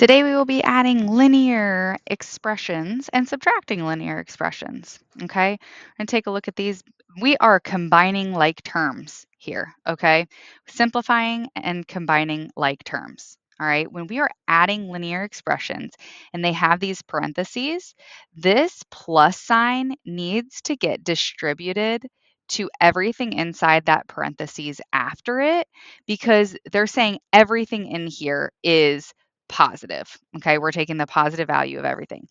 Today we will be adding linear expressions and subtracting linear expressions. Okay, and take a look at these. We are combining like terms here. Okay, simplifying and combining like terms. All right, when we are adding linear expressions and they have these parentheses, this plus sign needs to get distributed to everything inside that parentheses after it because they're saying everything in here is positive. Okay, we're taking the positive value of everything.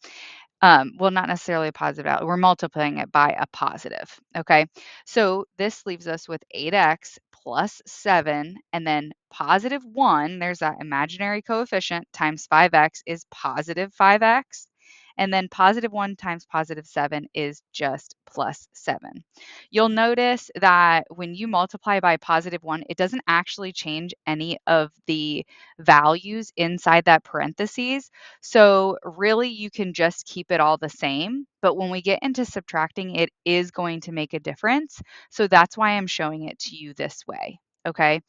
Well, not necessarily a positive value. We're multiplying it by a positive. Okay, so this leaves us with 8x plus 7, and then positive 1. There's that imaginary coefficient times 5x is positive 5x. And then positive 1 times positive 7 is just plus 7. You'll notice that when you multiply by positive 1, it doesn't actually change any of the values inside that parentheses. So really you can just keep it all the same, but when we get into subtracting, it is going to make a difference. So that's why I'm showing it to you this way. Okay.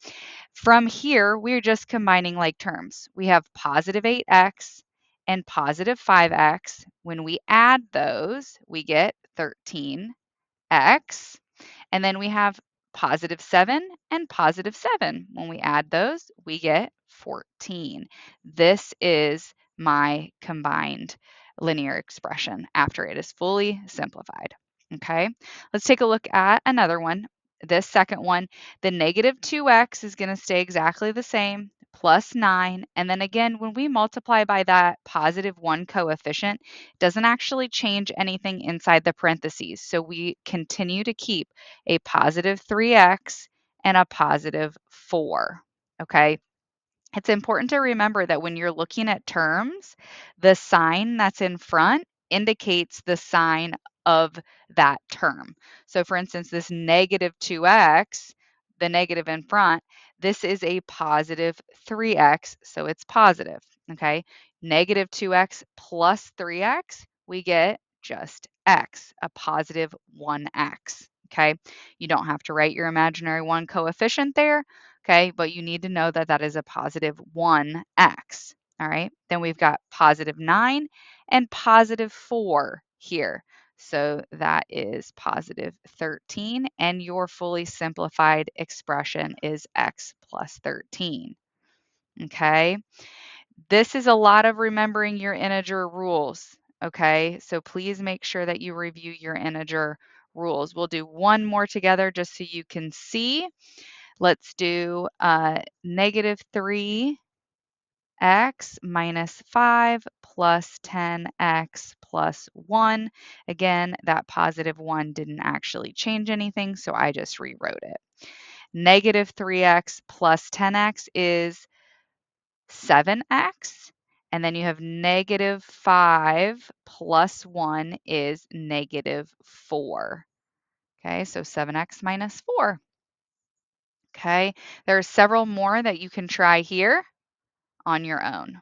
From here, we're just combining like terms. We have positive 8x and positive 5x. When we add those, we get 13x. And then we have positive 7 and positive 7. When we add those, we get 14. This is my combined linear expression after it is fully simplified. Okay, let's take a look at another one. This second one, the negative 2x is going to stay exactly the same, plus 9. And then again, when we multiply by that positive 1 coefficient, it doesn't actually change anything inside the parentheses. So we continue to keep a positive 3x and a positive 4. Okay. It's important to remember that when you're looking at terms, the sign that's in front indicates the sign of that term. So, for instance, this negative 2x, the negative in front, this is a positive 3x, so it's positive. Okay. Negative 2x plus 3x, we get just x, a positive 1x. Okay. You don't have to write your imaginary 1 coefficient there. Okay, but you need to know that that is a positive 1x. All right, then we've got positive 9 and positive 4 here. So that is positive 13, and your fully simplified expression is x plus 13. Okay, this is a lot of remembering your integer rules. Okay, so please make sure that you review your integer rules. We'll do one more together just so you can see. Let's do negative 3x minus 5 plus 10x plus 1. Again, that positive 1 didn't actually change anything, so I just rewrote it. Negative 3x plus 10x is 7x. And then you have negative 5 plus 1 is negative 4. Okay, so 7x minus 4. Okay, there are several more that you can try here on your own.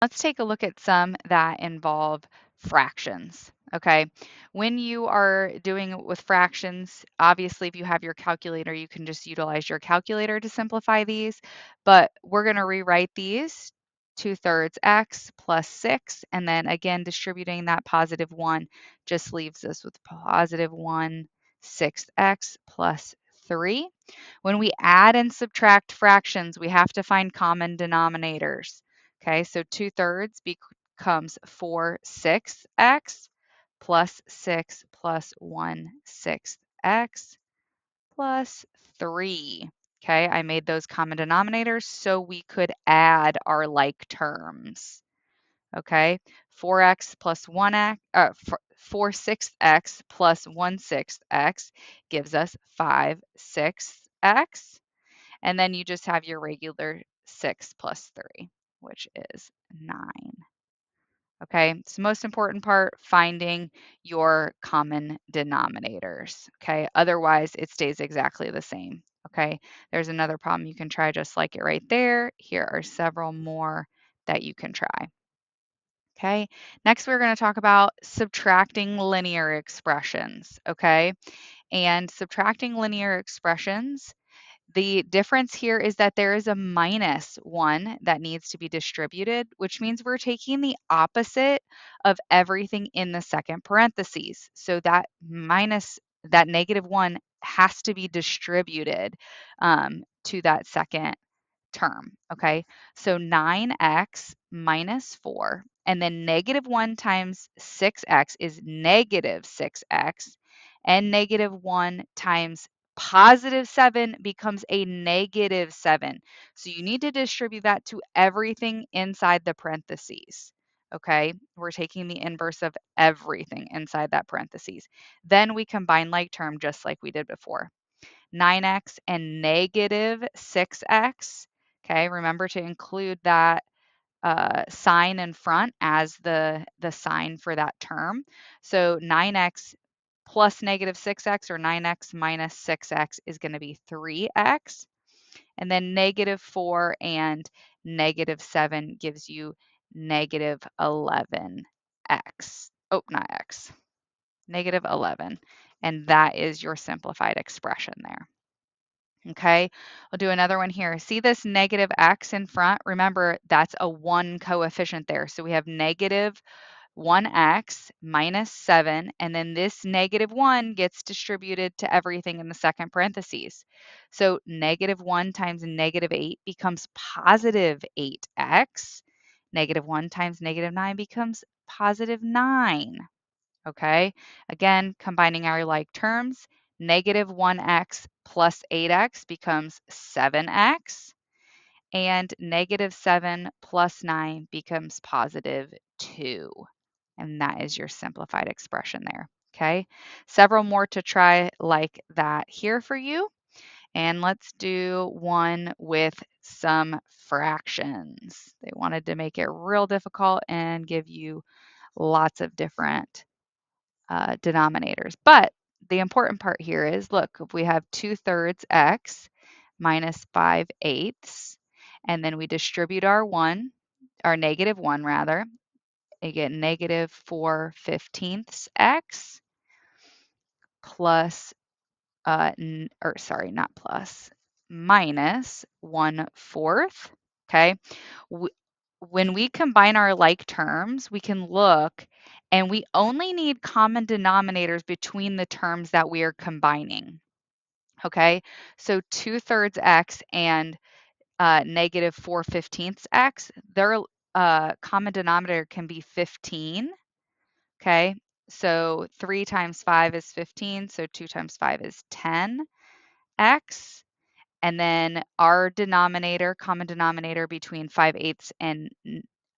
Let's take a look at some that involve fractions. Okay, when you are doing it with fractions, obviously, if you have your calculator, you can just utilize your calculator to simplify these. But we're going to rewrite these 2/3 x plus 6. And then again, distributing that positive 1 just leaves us with positive 1/6 x plus 3. When we add and subtract fractions, we have to find common denominators. Okay, so 2/3 becomes 4/6 x plus 6 plus 1/6 x plus 3. Okay, I made those common denominators so we could add our like terms. Okay, 4x plus 1x, 4/6 x plus 1/6 x gives us 5/6 x. And then you just have your regular 6 plus 3, which is 9. Okay, it's the most important part, finding your common denominators. Okay, otherwise it stays exactly the same. Okay, there's another problem you can try just like it right there. Here are several more that you can try. Okay, next we're going to talk about subtracting linear expressions. Okay, and subtracting linear expressions, The difference here is that there is a -1 that needs to be distributed, which means we're taking the opposite of everything in the second parentheses. So that -1 has to be distributed to that second term, okay? So 9x minus 4, and then -1 times 6x is -6x, and -1 times +7 becomes a -7. So you need to distribute that to everything inside the parentheses, okay? We're taking the inverse of everything inside that parentheses. Then we combine like term just like we did before. 9x and -6x. Okay, remember to include that sign in front as the sign for that term. So 9x plus -6x or 9x minus 6x is going to be 3x. And then -4 and -7 gives you -11x. Oh, not x, -11. And that is your simplified expression there. Okay, I'll do another one here. See this -x in front? Remember, that's a 1 coefficient there. So we have -1x minus 7, and then this -1 gets distributed to everything in the second parentheses. So -1 times -8 becomes +8x. -1 times -9 becomes +9. Okay, again, combining our like terms, -1x plus 8x becomes 7x, and -7 plus 9 becomes +2. And that is your simplified expression there. Okay, several more to try like that here for you. And let's do one with some fractions. They wanted to make it real difficult and give you lots of different denominators. But the important part here is, look, if we have 2/3 x minus 5/8, and then we distribute our -1 rather, you get -4/15 x plus, or sorry, not plus, minus 1/4. Okay. When we combine our like terms, we can look and we only need common denominators between the terms that we are combining. Okay, so 2/3 x and -4/15 x, their common denominator can be 15. Okay, so 3 times 5 is 15, so 2 times 5 is 10x. And then our denominator, common denominator between 5/8 and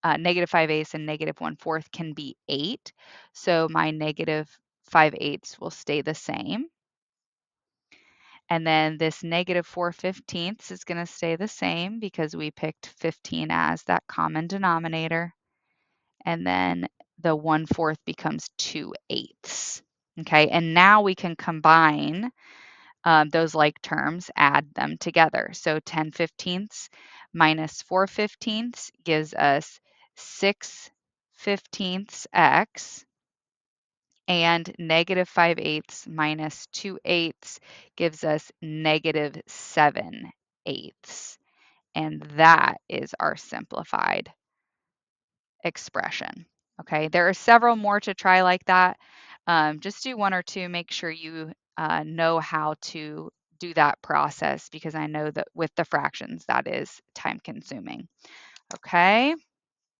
-5/8 and -1/4 can be 8. So my -5/8 will stay the same. And then this -4/15 is going to stay the same because we picked 15 as that common denominator. And then the 1/4 becomes 2/8. Okay, and now we can combine those like terms, add them together. So 10/15 minus 4/15 gives us 6/15 x, and -5/8 minus 2/8 gives us -7/8. And that is our simplified expression. Okay, there are several more to try like that. Just do one or two, make sure you know how to do that process, because I know that with the fractions, that is time consuming. Okay.